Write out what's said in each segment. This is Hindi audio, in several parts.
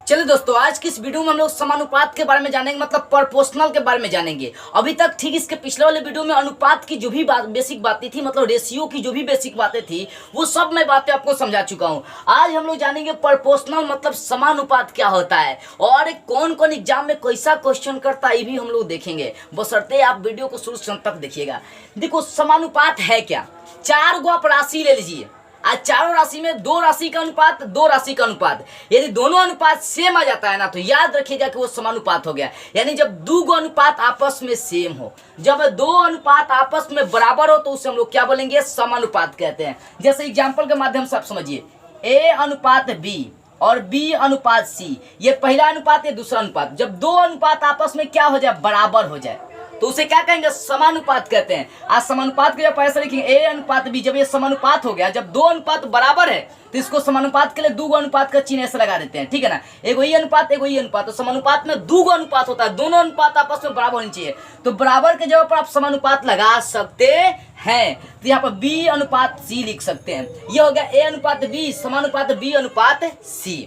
चलिए दोस्तों, आज की इस वीडियो में हम लोग समानुपात के बारे में जानेंगे, मतलब प्रोपोर्शनल के बारे में जानेंगे। अभी तक ठीक इसके पिछले वाले वीडियो में अनुपात की जो भी बेसिक बातें थी, मतलब रेशियो की जो भी बेसिक बातें थी, वो सब मैं बातें आपको समझा चुका हूँ। आज हम लोग जानेंगे प्रोपोर्शनल मतलब समानुपात क्या होता है और कौन कौन एग्जाम में कैसा क्वेश्चन करता है, ये भी हम लोग देखेंगे। बशर्ते आप वीडियो को शुरू से अंत तक देखिएगा। देखो, समानुपात है क्या? चार गो आप राशि ले लीजिए। आज चारों राशि में दो राशि का अनुपात, दो राशि का अनुपात, यदि दोनों अनुपात सेम आ जाता है ना, तो याद रखिएगा कि वो समानुपात हो गया। यानी जब दो गो अनुपात आपस में सेम हो, जब दो अनुपात आपस में बराबर हो, तो उसे हम लोग क्या बोलेंगे? समानुपात कहते हैं। जैसे एग्जांपल के माध्यम से आप समझिए, ए अनुपात बी और बी अनुपात सी, ये पहला अनुपात, ये दूसरा अनुपात। जब दो अनुपात आपस में क्या हो जाए? बराबर हो जाए, तो उसे क्या कहेंगे? समानुपात कहते हैं। आज समानुपात के जब ऐसा लिखेंगे ए अनुपात बी, जब ये समानुपात हो गया, जब दो अनुपात बराबर है, तो इसको समानुपात के लिए दो अनुपात का चिन्ह ऐसे लगा देते हैं, ठीक है ना। एगो ये अनुपात, एगो ये अनुपात, तो समानुपात में दो अनुपात होता है, दोनों अनुपात आपस में बराबर होनी चाहिए। तो बराबर के जगह पर आप समानुपात लगा सकते हैं। तो यहाँ पर बी अनुपात सी लिख सकते हैं। ये हो गया ए अनुपात बी समानुपात बी अनुपात सी।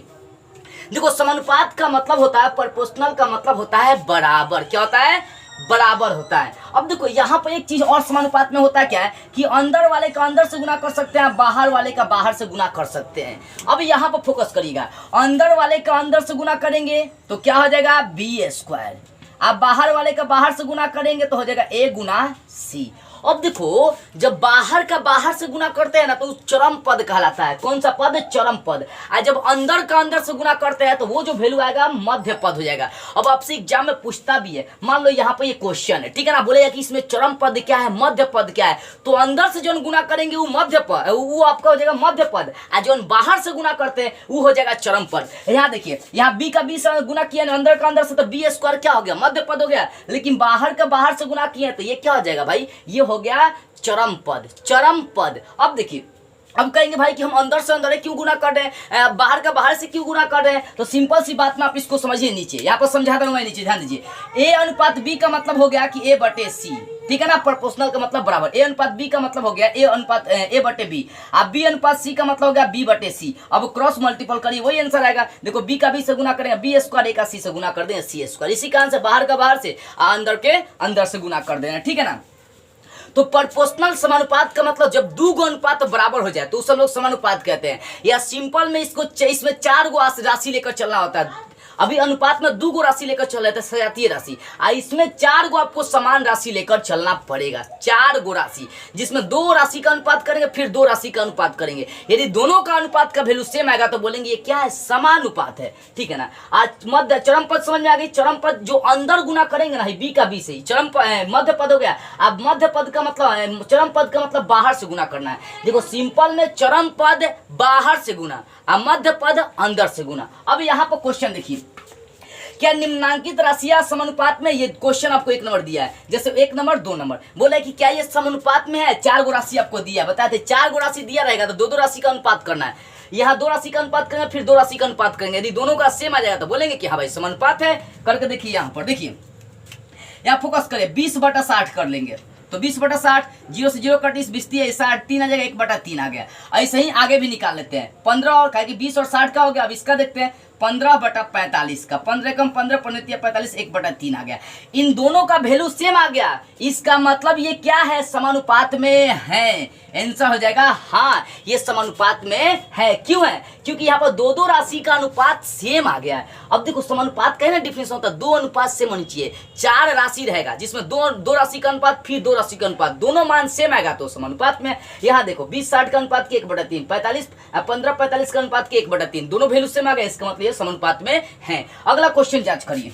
देखो, समानुपात का मतलब होता है, प्रोपोर्शनल का मतलब होता है बराबर। क्या होता है? बराबर होता है। अब देखो, यहाँ पर एक चीज और समानुपात में होता है, क्या है कि अंदर वाले का अंदर से गुना कर सकते हैं, बाहर वाले का बाहर से गुना कर सकते हैं। अब यहाँ पर फोकस करिएगा, अंदर वाले का अंदर से गुना करेंगे तो क्या हो जाएगा? B square. अब बाहर वाले का बाहर से गुना करेंगे तो हो जाएगा ए गुना सी। अब देखो, जब बाहर का बाहर से गुना करते हैं ना, तो चरम पद कहलाता है। कौन सा पद? चरम पद। और जब अंदर का अंदर से गुना करते हैं, तो वो जो वैल्यू आएगा मध्य पद हो जाएगा। अब आपसे एग्जाम में पूछता भी है, मान लो यहाँ पे ये क्वेश्चन है, ठीक है ना, बोलेगा कि इसमें चरम पद क्या है, मध्य पद क्या है, तो अंदर से जो गुना करेंगे वो मध्य पद, वो आपका हो जाएगा मध्य पद, और जो बाहर से गुना करते हैं वो हो जाएगा चरम पद। यहाँ देखिए, यहाँ बी का बी से गुना किया अंदर का अंदर से, तो बी स्क्वायर क्या हो गया? मध्य पद हो गया। लेकिन बाहर का बाहर से गुना किए तो ये क्या हो जाएगा भाई? ये हो गया चरम पद। चरम पद। अब देखिए, अब कहेंगे भाई कि हम अंदर से अंदर क्यों गुना कर रहे हैं, बाहर का बाहर से क्यों गुना कर रहे हैं? तो सिंपल सी बात में आप इसको समझिए। नीचे यहाँ पर समझा दूंगा, नीचे ध्यान दीजिए। ए अनुपात बी का मतलब हो गया कि ए बटे सी, ठीक है ना। प्रोपोर्शनल का मतलब बराबर। ए अनुपात बी का मतलब हो गया ए अनुपात ए बटे बी। अब बी अनुपात सी का मतलब हो गया बी बटे सी। अब क्रॉस मल्टीपल करिए, वही आंसर आएगा। देखो, बी का बी से गुना करेंगे, बी स्क्वायर, ए का सी से गुना कर देंगे, सी स्क्वायर। इसी कारण से बाहर का बाहर से, अंदर के अंदर से गुना कर देना, ठीक है ना। तो प्रोपोर्शनल समानुपात का मतलब जब दो गो अनुपात बराबर हो जाए तो उसे हम लोग समानुपात कहते हैं। या सिंपल में इसमें चार गो राशि लेकर चलना होता है। अभी अनुपात में दो गो राशि लेकर चल रहे थे, सजातीय राशि, इसमें चार गो आपको समान राशि लेकर चलना पड़ेगा। चार गो राशि, जिसमें दो राशि का अनुपात करेंगे, फिर दो राशि का अनुपात करेंगे। यदि दोनों का अनुपात का वैल्यू सेम आएगा तो बोलेंगे ये क्या है? समानुपात है, ठीक है ना। आज मध्य चरम पद समझ में आ गई। चरम पद जो अंदर गुना करेंगे ना, बी का बी से ही चरम मध्य पद हो गया। अब मध्य पद का मतलब, चरम पद का मतलब बाहर से गुना करना है। देखो, सिंपल में चरम पद बाहर से गुना और मध्य पद अंदर से गुना। अब यहाँ पर क्वेश्चन देखिए, क्या निम्नांकित राशियां समानुपात में? ये क्वेश्चन आपको एक नंबर दिया है, जैसे एक नंबर दो नंबर बोला है कि क्या ये समानुपात में है? चार गो राशि आपको दिया, बताते चार गो राशि दिया रहेगा तो दो दो राशि का अनुपात करना है। यहाँ दो राशि का अनुपात करेंगे, फिर दो राशि का अनुपात करेंगे। यदि दोनों का सेम आ जाएगा तो बोलेंगे कि हाँ भाई समानुपात है। करके देखिए, यहाँ पर देखिए, यहाँ फोकस करें, 20/60 कर लेंगे तो 20/60, 0 से 0 कट, 20 30 60, 3 आ जाएगा, 1/3 आ गया। ऐसे ही आगे भी निकाल लेते हैं। 15 और कहेंगे 20 और 60 का हो गया। अब इसका देखते हैं, 15/45 का, 15 कम 15, 15 45, 1/3 आ गया। इन दोनों का वैल्यू सेम आ गया, इसका मतलब ये क्या है? समानुपात में है। आंसर हो जाएगा हाँ, ये समानुपात में है। क्यों है? क्योंकि यहाँ पर दो दो राशि का अनुपात सेम आ गया है। अब देखो, समानुपात का है ना डिफिनेशन होता है, दो अनुपात सेम होनी चाहिए। चार राशि रहेगा जिसमें दो राशि का अनुपात, फिर दो राशि का अनुपात, दोनों मान सेम आएगा तो समानुपात में। यहाँ देखो, 20/60 का अनुपात के 1/3, 15/45 का अनुपात के 1/3, दोनों वैल्यू सेम आ गया, इसका मतलब समानुपात में है। अगला क्वेश्चन जांच करिए,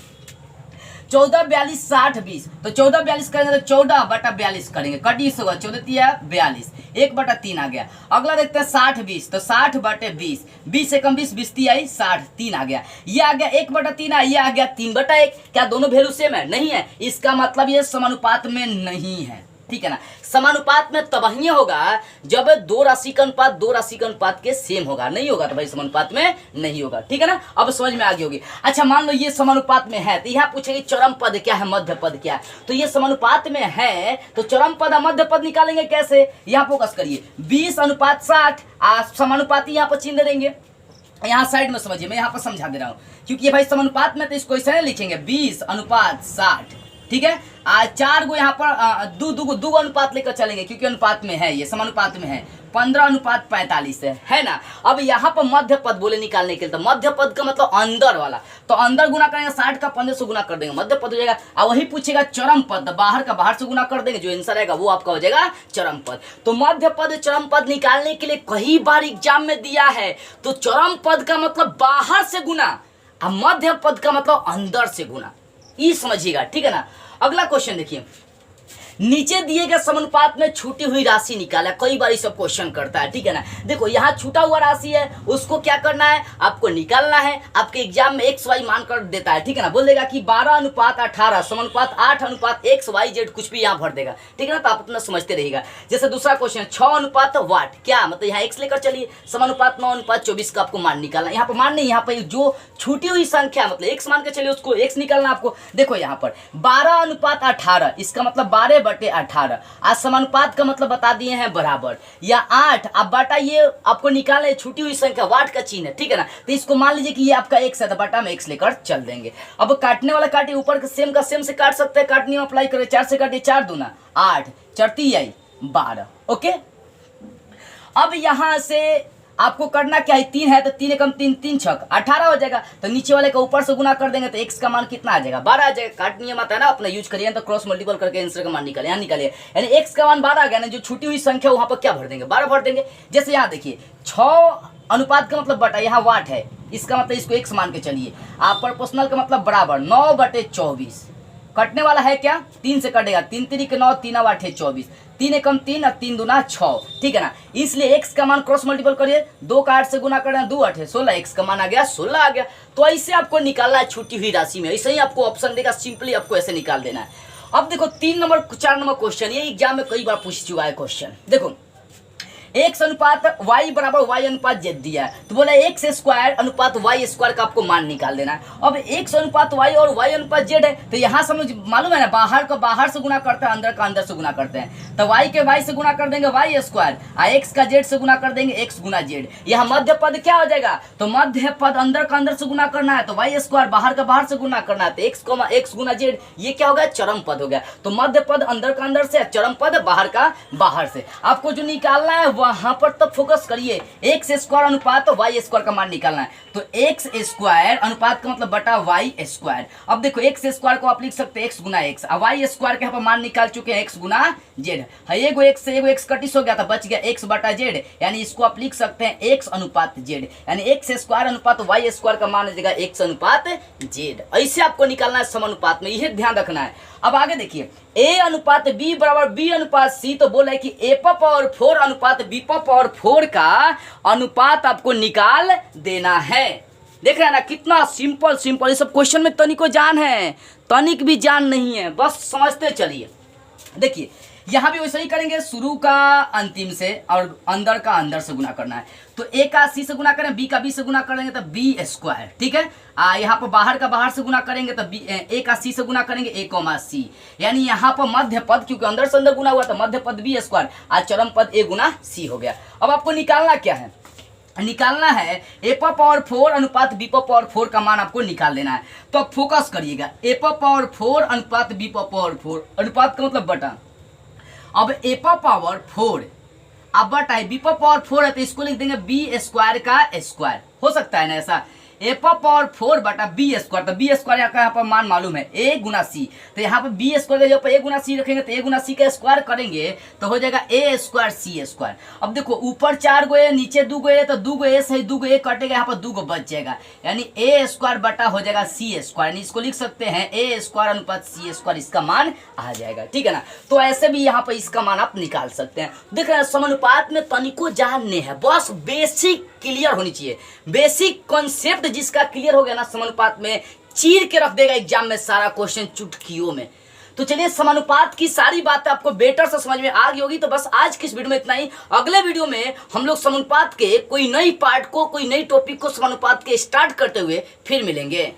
14 42 60 20। तो 14 42 करेंगे तो 14/42 करेंगे, कटिस होगा, 14 तिया 42, 1/3 आ गया। अगला देखते हैं 60 20, तो 60/20, 20 से कम 20, 20 तिया 60, 3 आ गया। ये आ गया 1/3, ये आ गया 3/1। क्या दोनों वैल्यू सेम है? नहीं है, इसका मतलब ये समानुपात में नहीं है, ठीक है ना। समानुपात में तब ही होगा जब दो राशि का अनुपात दो राशि का अनुपात के सेम होगा, नहीं होगा तो भाई समानुपात में नहीं होगा, ठीक है ना। अब समझ में आ गई होगी। अच्छा, मान लो ये समानुपात में है तो यहाँ पूछेगी चरम पद क्या है, मध्य पद क्या है। तो ये समानुपात में है तो चरम पद और मध्य पद निकालेंगे कैसे? यहाँ फोकस करिए, 20/60, समानुपाती यहाँ पर चिन्ह दे देंगे। यहाँ साइड में समझिए, मैं यहाँ पर समझा दे रहा हूँ, क्योंकि ये भाई समानुपात में तो इसको ऐसे लिखेंगे 20:60, ठीक है। आज 4 गो यहाँ पर दो अनुपात लेकर चलेंगे, क्योंकि अनुपात में है, ये समानुपात में है। 15:45 है ना। अब यहाँ पर मध्य पद बोले निकालने के लिए, तो मध्य पद का मतलब अंदर वाला, तो अंदर गुना करेंगे 60 का 15 से गुना कर देंगे, मध्य पद हो जाएगा। और वही पूछेगा चरम पद, बाहर का बाहर से गुना कर देंगे, जो आंसर आएगा वो आपका हो जाएगा चरम पद। तो मध्य पद चरम पद निकालने के लिए कई बार एग्जाम में दिया है। तो चरम पद का मतलब बाहर से गुना और मध्य पद का मतलब अंदर से गुना, ये समझिएगा, ठीक है ना। अगला क्वेश्चन देखिए, नीचे दिए गए समानुपात में छूटी हुई राशि निकाला। कई बार ये सब क्वेश्चन करता है, ठीक है ना। देखो यहाँ छूटा हुआ राशि है, उसको क्या करना है, आपको निकालना है। आपके एग्जाम में एक्स वाई मान कर देता है, ठीक है ना। बोल देगा कि 12:18 समानुपात 8:x,y,z कुछ भी यहाँ भर देगा, ठीक है ना। तो आप अपना समझते रहिएगा। जैसे दूसरा क्वेश्चन 6:वाट, क्या मतलब यहाँ एक्स लेकर चलिए, समानुपात 9:24 का आपको मान निकालना। यहाँ पर मान नहीं, यहाँ पर जो छूटी हुई संख्या मतलब एक्स मान के चलिए, उसको एक्स निकालना आपको। देखो यहाँ पर 12:18, इसका मतलब 12/18। आज समानुपात का मतलब बता दिए हैं बराबर, या 8 अब बटा, ये आपको निकालना है छूटी हुई संख्या, वाट का चिन्ह है, ठीक है ना। तो इसको मान लीजिए कि ये आपका एक्स है, तो बटा में एक्स लेकर चल देंगे। अब काटने वाला काटिए, ऊपर का सेम से काट सकते हैं, काटने अप्लाई करें, 4 से काटिए, 4 दूना 8, 4 12, ओके। अब यहां से आपको करना क्या है, 3 है तो 3 एकम 3, 3 छक 18 हो जाएगा। तो नीचे वाले का ऊपर से गुना कर देंगे, तो एक्स का मान कितना आ जाएगा, 12 आ जाएगा। काट नियम आता है ना, अपना यूज करिए, तो क्रॉस मल्टीपल करके आंसर का मान निकालिए, यहाँ निकालिए, यानी एक्स का मान 12 आ गया ना। जो छूटी हुई संख्या वहां पर क्या भर देंगे, 12 भर देंगे। जैसे यहाँ देखिए 6 अनुपात का मतलब बटा, यहाँ वाट है, इसका मतलब इसको एक्स मान के चलिए। आप प्रोपोर्शनल का मतलब बराबर 9/24, कटने वाला है क्या, 3 से कटेगा, 3 3 9, 3 8 24, 3 एकम 3 और 3 दूना 6, ठीक है ना। इसलिए x का मान क्रॉस मल्टीपल करिए, 2 का 8 से गुना करना, 2 8 16, x का मान आ गया 16 आ गया। तो ऐसे आपको निकालना है छूटी हुई राशि में, ऐसे ही आपको ऑप्शन देगा, सिंपली आपको ऐसे निकाल देना है। अब देखो 3 नंबर 4 नंबर क्वेश्चन, ये एग्जाम में कई बार पूछ चुका है क्वेश्चन। देखो x अनुपात y बराबर y अनुपात z दिया है, तो बोला x स्क्वायर अनुपात y स्क्वायर का आपको मान निकाल देना है। अब x अनुपात y और y अनुपात z है, तो यहाँ समझ मालूम है ना, बाहर का बाहर से गुना करते हैं, अंदर का अंदर से गुना करते हैं। तो y के y से गुना कर देंगे y स्क्वायर, और x का z से गुना कर देंगे x गुना z। यहाँ मध्य पद क्या हो जाएगा, तो मध्य पद अंदर का अंदर से गुना करना है, तो y स्क्वायर बाहर का बाहर से गुना करना है, तो x गुना z, ये क्या हो गया, चरम पद हो गया। तो मध्य पद अंदर का अंदर से, चरम पद बाहर का बाहर से। आपको जो निकालना है वहां पर तब फोकस करिए, एक्स स्क्वायर अनुपात तो वाई स्क्वायर का मान निकालना है। तो एक्स स्क्वायर अनुपात का मतलब बटा वाई स्क्वायर। अब देखो एक्स स्क्वायर को आप लिख सकते हैं एक्स गुना एक्स, और वाई स्क्वायर के यहाँ पर मान निकाल चुके हैं एक्स गुना जेड। एगो एक्स से एगो एक्स कटिस हो गया था, बच गया एक्स बटा जेड, यानी इसको आप लिख सकते हैं एक्स अनुपात जेड, यानी एक्स स्क्वायर अनुपात वाई स्क्वायर का मान हो जाएगा एक्स अनुपात जेड। ऐसे आपको निकालना है समानुपात में, यह ध्यान रखना है। अब आगे देखिए, a अनुपात b बराबर b अनुपात c, तो बोला है कि a पावर 4 अनुपात b पावर 4 का अनुपात आपको निकाल देना है। देख रहे हैं ना, कितना सिंपल सिंपल, ये सब क्वेश्चन में तनिको जान है, तनिक भी जान नहीं है, बस समझते चलिए। देखिए यहाँ भी वैसे ही करेंगे, शुरू का अंतिम से और अंदर का अंदर से गुना करना है। तो a का c से गुना करें, b का b से गुना करेंगे तो b स्क्वायर, ठीक है। यहाँ पर बाहर का बाहर से गुना करेंगे तो a का c से गुना करेंगे a, c, यानी यहाँ पर मध्य पद, क्योंकि अंदर से अंदर गुना हुआ तो मध्य पद b स्क्वायर, आज चरम पद a गुना c हो गया। अब आपको निकालना क्या है, निकालना है a पावर 4 अनुपात b पावर 4 का मान आपको निकाल देना है। तो आप फोकस करिएगा, a पावर 4 अनुपात b पावर 4, अनुपात का मतलब बटा। अब a पावर 4 अब बटा है, b पावर 4 है तो इसको लिख देंगे b स्क्वायर का स्क्वायर, हो सकता है ना ऐसा, a पावर 4 बटा b स्क्वायर। तो b स्क्वायर यहाँ पर मान मालूम है a गुना c, तो यहाँ पर b स्क्वायर के जगह a गुना c रखेंगे, तो a गुना c का स्क्वायर करेंगे तो हो जाएगा a स्क्वायर c स्क्वायर। अब देखो ऊपर 4 गो है, नीचे 2 गो है, तो 2 गो a सही 2 गो a कटेगा, यहाँ पर 2 गो बच जाएगा, यानी a स्क्वायर बटा हो जाएगा c स्क्वायर, यानी इसको लिख सकते हैं a स्क्वायर अनुपात c स्क्वायर, इसका मान आ जाएगा, ठीक है ना। तो ऐसे भी यहाँ पर इसका मान आप निकाल सकते हैं। देख रहे हैं समानुपात में तनिको जानने है, बस बेसिक क्लियर होनी चाहिए, बेसिक कॉन्सेप्ट जिसका क्लियर हो गया ना, समानुपात में चीर के रख देगा एग्जाम में सारा क्वेश्चन चुटकियों में। तो चलिए समानुपात की सारी बातें आपको बेटर से समझ में आ गई होगी। तो बस आज की इस वीडियो में इतना ही। अगले वीडियो में हम लोग समानुपात के कोई नई पार्ट को, कोई नई टॉपिक को समानुपात के स्टार्ट करते हुए फिर मिलेंगे।